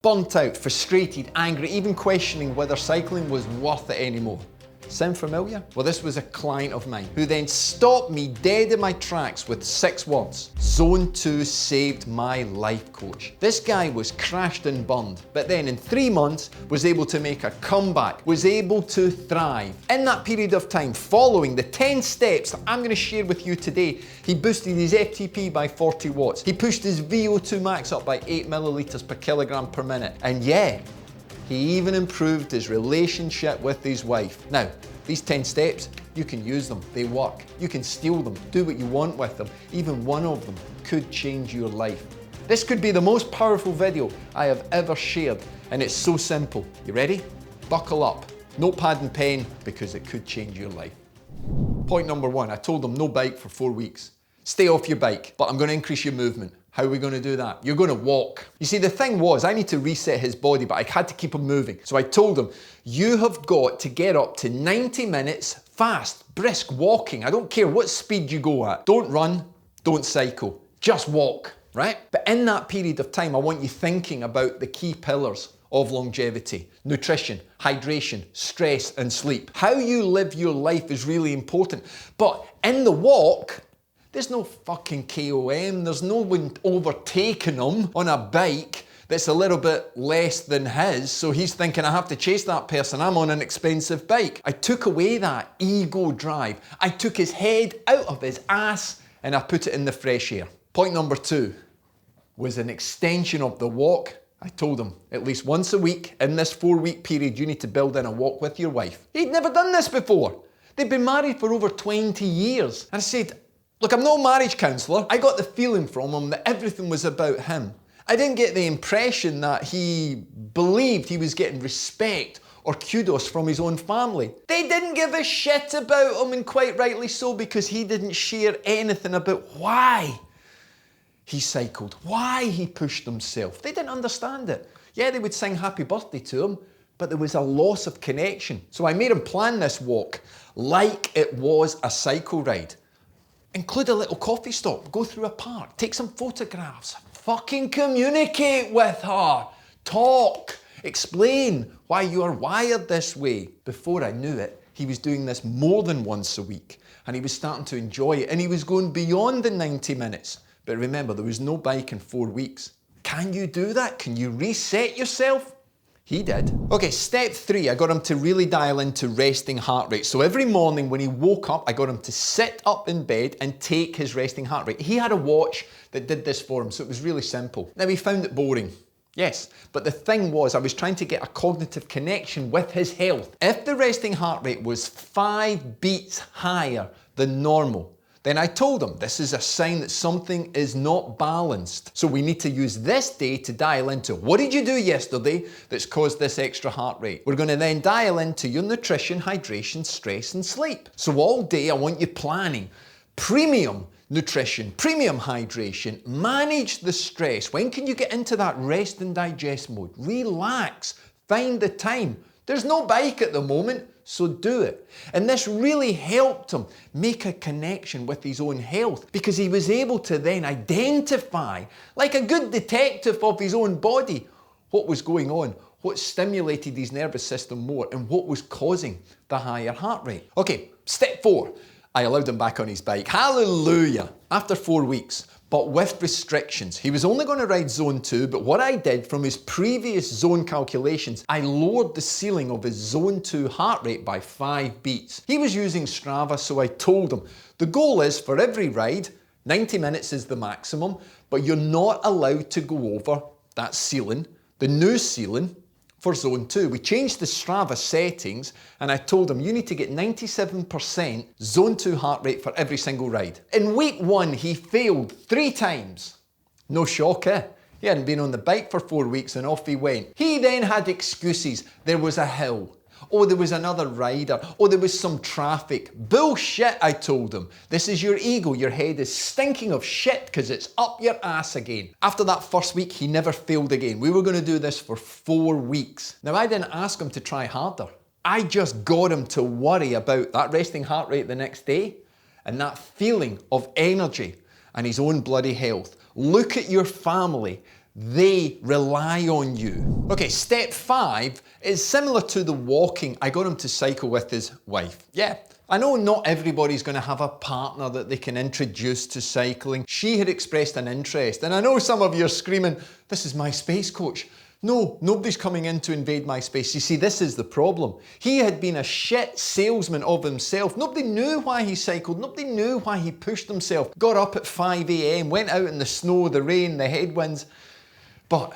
Burnt out, frustrated, angry, even questioning whether cycling was worth it anymore. Sound familiar? Well, this was a client of mine who then stopped me dead in my tracks with 6 words. Zone 2 saved my life, coach. This guy was crashed and burned, but then in 3 months was able to make a comeback, was able to thrive. In that period of time, following the 10 steps that I'm going to share with you today, he boosted his FTP by 40 watts. He pushed his VO2 max up by 8 milliliters per kilogram per minute. And yeah, he even improved his relationship with his wife. Now, these 10 steps, you can use them, they work. You can steal them, do what you want with them. Even one of them could change your life. This could be the most powerful video I have ever shared, and it's so simple. You ready? Buckle up, notepad and pen, because it could change your life. Point number 1, I told him no bike for 4 weeks. Stay off your bike, but I'm going to increase your movement. How are we going to do that? You're going to walk. You see, the thing was, I need to reset his body, but I had to keep him moving. So I told him, you have got to get up to 90 minutes fast, brisk walking. I don't care what speed you go at. Don't run, don't cycle, just walk, right? But in that period of time, I want you thinking about the key pillars of longevity: nutrition, hydration, stress, and sleep. How you live your life is really important. But in the walk, there's no fucking KOM, there's no one overtaking him on a bike that's a little bit less than his, so he's thinking, I have to chase that person, I'm on an expensive bike. I took away that ego drive. I took his head out of his ass and I put it in the fresh air. Point number 2 was an extension of the walk. I told him, at least once a week in this 4-week period, you need to build in a walk with your wife. He'd never done this before. They'd been married for over 20 years. And I said, look, I'm no marriage counsellor. I got the feeling from him that everything was about him. I didn't get the impression that he believed he was getting respect or kudos from his own family. They didn't give a shit about him, and quite rightly so, because he didn't share anything about why he cycled, why he pushed himself. They didn't understand it. Yeah, they would sing happy birthday to him, but there was a loss of connection. So I made him plan this walk like it was a cycle ride. Include a little coffee stop, go through a park, take some photographs, fucking communicate with her, talk, explain why you are wired this way. Before I knew it, he was doing this more than once a week, and he was starting to enjoy it, and he was going beyond the 90 minutes. But remember, there was no bike in 4 weeks. Can you do that? Can you reset yourself? He did. Okay, step 3, I got him to really dial into resting heart rate. So every morning when he woke up, I got him to sit up in bed and take his resting heart rate. He had a watch that did this for him, so it was really simple. Now, he found it boring. Yes, but the thing was, I was trying to get a cognitive connection with his health. If the resting heart rate was 5 beats higher than normal, then I told him this is a sign that something is not balanced. So we need to use this day to dial into what did you do yesterday that's caused this extra heart rate. We're going to then dial into your nutrition, hydration, stress, and sleep. So all day I want you planning premium nutrition, premium hydration, manage the stress. When can you get into that rest and digest mode? Relax, find the time. There's no bike at the moment, so do it. And this really helped him make a connection with his own health, because he was able to then identify, like a good detective of his own body, what was going on, what stimulated his nervous system more, and what was causing the higher heart rate. Okay, step 4. I allowed him back on his bike. Hallelujah! After 4 weeks, but with restrictions. He was only going to ride zone 2, but what I did from his previous zone calculations, I lowered the ceiling of his zone 2 heart rate by 5 beats. He was using Strava, so I told him, the goal is for every ride, 90 minutes is the maximum, but you're not allowed to go over that ceiling, the new ceiling, for zone 2. We changed the Strava settings, and I told him you need to get 97% zone 2 heart rate for every single ride. In week 1, he failed 3 times. No shock, eh? He hadn't been on the bike for 4 weeks and off he went. He then had excuses. There was a hill. Oh, there was another rider. Oh, there was some traffic. Bullshit, I told him. This is your ego. Your head is stinking of shit because it's up your ass again. After that first week, he never failed again. We were going to do this for 4 weeks. Now, I didn't ask him to try harder. I just got him to worry about that resting heart rate the next day and that feeling of energy and his own bloody health. Look at your family. They rely on you. Okay, step 5 is similar to the walking. I got him to cycle with his wife. Yeah, I know not everybody's going to have a partner that they can introduce to cycling. She had expressed an interest, and I know some of you are screaming, this is my space, coach. No, nobody's coming in to invade my space. You see, this is the problem. He had been a shit salesman of himself. Nobody knew why he cycled. Nobody knew why he pushed himself. Got up at 5 a.m, went out in the snow, the rain, the headwinds. But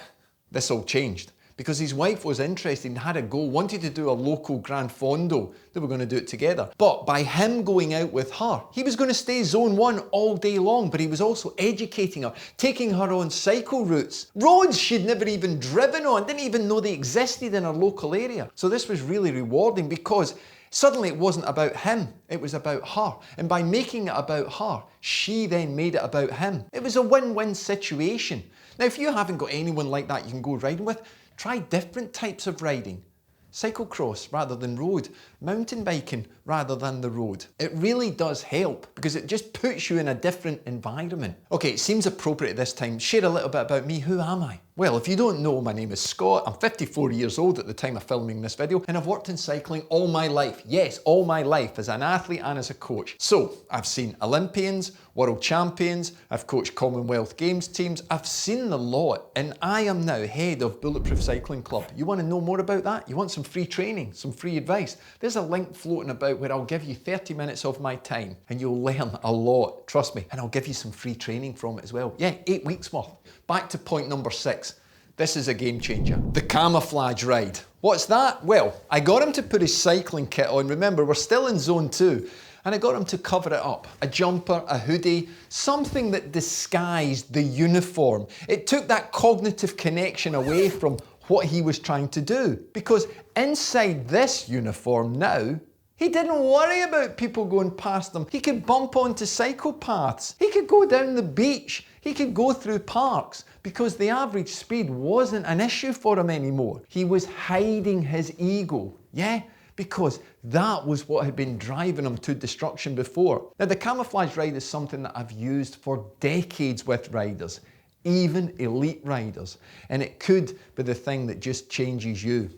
this all changed because his wife was interested and had a goal, wanted to do a local Gran Fondo. They were going to do it together. But by him going out with her, he was going to stay zone 1 all day long, but he was also educating her, taking her on cycle routes, roads she'd never even driven on, didn't even know they existed in her local area. So this was really rewarding because suddenly it wasn't about him, it was about her. And by making it about her, she then made it about him. It was a win-win situation. Now, if you haven't got anyone like that you can go riding with, try different types of riding. Cyclocross rather than road, mountain biking rather than the road. It really does help because it just puts you in a different environment. Okay, it seems appropriate at this time. Share a little bit about me. Who am I? Well, if you don't know, my name is Scott. I'm 54 years old at the time of filming this video, and I've worked in cycling all my life. Yes, all my life as an athlete and as a coach. So I've seen Olympians, world champions, I've coached Commonwealth Games teams, I've seen the lot, and I am now head of Bulletproof Cycling Club. You want to know more about that? You want some free training, some free advice? There's a link floating about where I'll give you 30 minutes of my time and you'll learn a lot, trust me, and I'll give you some free training from it as well. Yeah, 8 weeks worth. Back to point number 6. This is a game changer. The camouflage ride. What's that? Well, I got him to put his cycling kit on. Remember, we're still in zone 2. And I got him to cover it up. A jumper, a hoodie, something that disguised the uniform. It took that cognitive connection away from what he was trying to do. Because inside this uniform now, he didn't worry about people going past him. He could bump onto psychopaths. He could go down the beach. He could go through parks because the average speed wasn't an issue for him anymore. He was hiding his ego, yeah? Because that was what had been driving him to destruction before. Now, the camouflage ride is something that I've used for decades with riders, even elite riders. And it could be the thing that just changes you.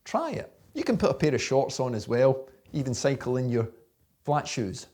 Try it. You can put a pair of shorts on as well, even cycle in your flat shoes.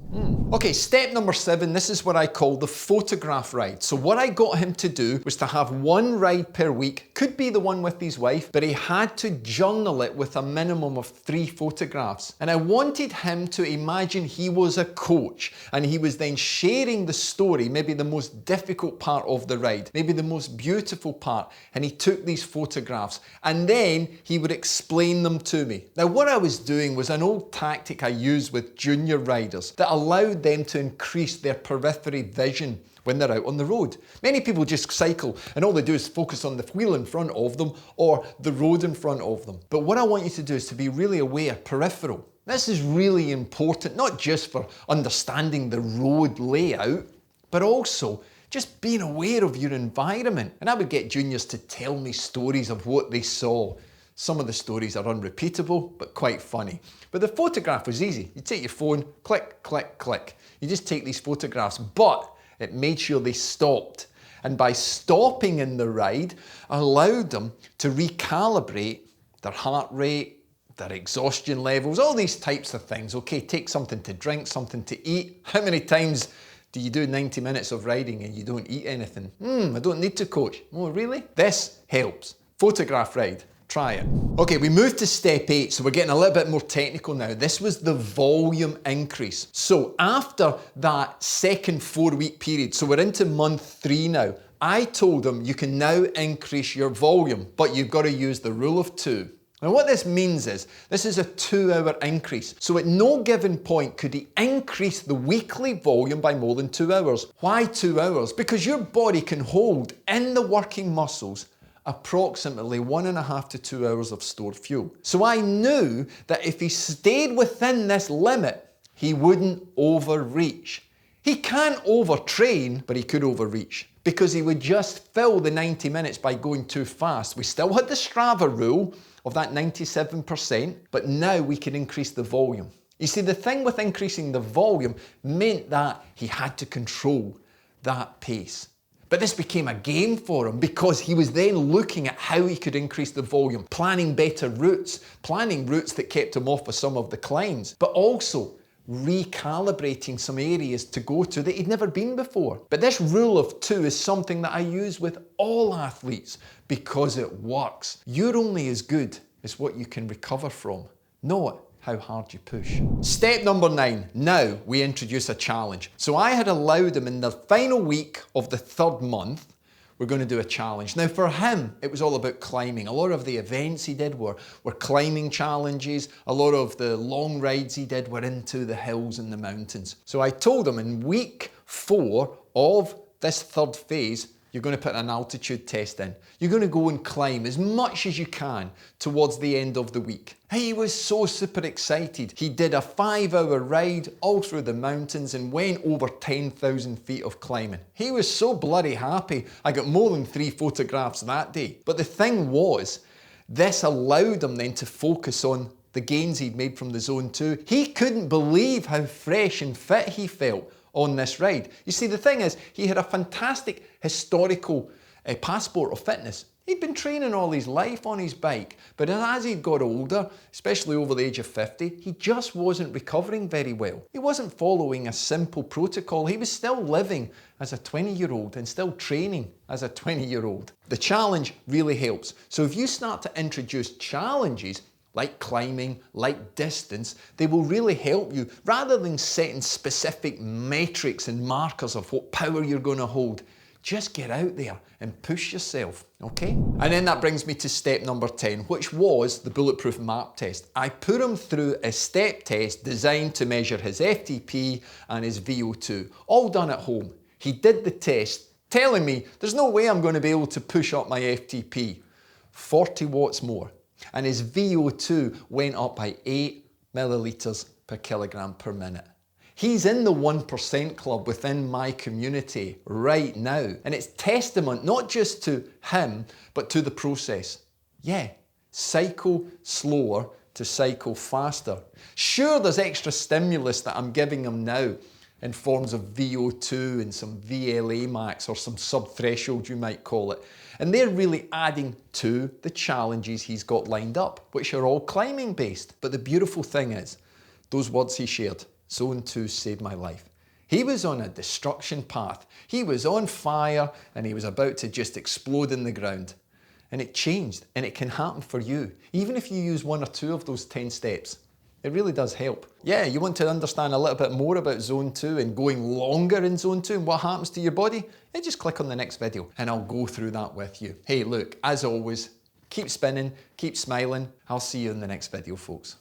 Okay, step number 7, this is what I call the photograph ride. So what I got him to do was to have one ride per week, could be the one with his wife, but he had to journal it with a minimum of 3 photographs. And I wanted him to imagine he was a coach and he was then sharing the story, maybe the most difficult part of the ride, maybe the most beautiful part, and he took these photographs and then he would explain them to me. Now, what I was doing was an old tactic I used with junior riders that allowed them to increase their periphery vision when they're out on the road. Many people just cycle and all they do is focus on the wheel in front of them or the road in front of them. But what I want you to do is to be really aware, peripheral. This is really important, not just for understanding the road layout, but also just being aware of your environment. And I would get juniors to tell me stories of what they saw. Some of the stories are unrepeatable, but quite funny. But the photograph was easy. You take your phone, click, click, click. You just take these photographs, but it made sure they stopped. And by stopping in the ride, allowed them to recalibrate their heart rate, their exhaustion levels, all these types of things. Okay, take something to drink, something to eat. How many times do you do 90 minutes of riding and you don't eat anything? I don't need to, coach. Oh, really? This helps. Photograph ride. Try it. Okay, we moved to step 8, so we're getting a little bit more technical now. This was the volume increase. So after that second 4-week period, so we're into month 3 now, I told him you can now increase your volume, but you've got to use the rule of 2. Now what this means is, this is a 2-hour increase. So at no given point could he increase the weekly volume by more than 2 hours. Why 2 hours? Because your body can hold in the working muscles approximately 1.5 to 2 hours of stored fuel. So I knew that if he stayed within this limit, he wouldn't overreach. He can't overtrain, but he could overreach because he would just fill the 90 minutes by going too fast. We still had the Strava rule of that 97%, but now we can increase the volume. You see, the thing with increasing the volume meant that he had to control that pace. But this became a game for him because he was then looking at how he could increase the volume, planning better routes, planning routes that kept him off of some of the climbs, but also recalibrating some areas to go to that he'd never been before. But this rule of 2 is something that I use with all athletes because it works. You're only as good as what you can recover from, not how hard you push. Step number 9, now we introduce a challenge. So I had allowed him in the final week of the 3rd month, we're going to do a challenge. Now for him, it was all about climbing. A lot of the events he did were climbing challenges. A lot of the long rides he did were into the hills and the mountains. So I told him in week 4 of this 3rd phase, you're going to put an altitude test in. You're going to go and climb as much as you can towards the end of the week. He was so super excited. He did a 5-hour ride all through the mountains and went over 10,000 feet of climbing. He was so bloody happy. I got more than 3 photographs that day. But the thing was, this allowed him then to focus on the gains he'd made from the Zone 2. He couldn't believe how fresh and fit he felt on this ride. You see, the thing is, he had a fantastic historical passport of fitness. He'd been training all his life on his bike, but as he got older, especially over the age of 50, he just wasn't recovering very well. He wasn't following a simple protocol. He was still living as a 20-year-old and still training as a 20-year-old. The challenge really helps. So if you start to introduce challenges, like climbing, like distance, they will really help you. Rather than setting specific metrics and markers of what power you're going to hold, just get out there and push yourself, okay? And then that brings me to step number 10, which was the Bulletproof map test. I put him through a step test designed to measure his FTP and his VO2, all done at home. He did the test, telling me, there's no way I'm going to be able to push up my FTP. 40 watts more. And his VO2 went up by 8 millilitres per kilogram per minute. He's in the 1% club within my community right now. And it's testament not just to him, but to the process. Yeah, cycle slower to cycle faster. Sure, there's extra stimulus that I'm giving him now in forms of VO2 and some VLA max or some sub-threshold you might call it. And they're really adding to the challenges he's got lined up, which are all climbing based. But the beautiful thing is, those words he shared, Zone 2 saved my life. He was on a destruction path. He was on fire and he was about to just explode in the ground. And it changed, and it can happen for you. Even if you use 1 or 2 of those 10 steps, it really does help. Yeah, you want to understand a little bit more about Zone 2 and going longer in Zone 2 and what happens to your body? Yeah, just click on the next video and I'll go through that with you. Hey, look, as always, keep spinning, keep smiling. I'll see you in the next video, folks.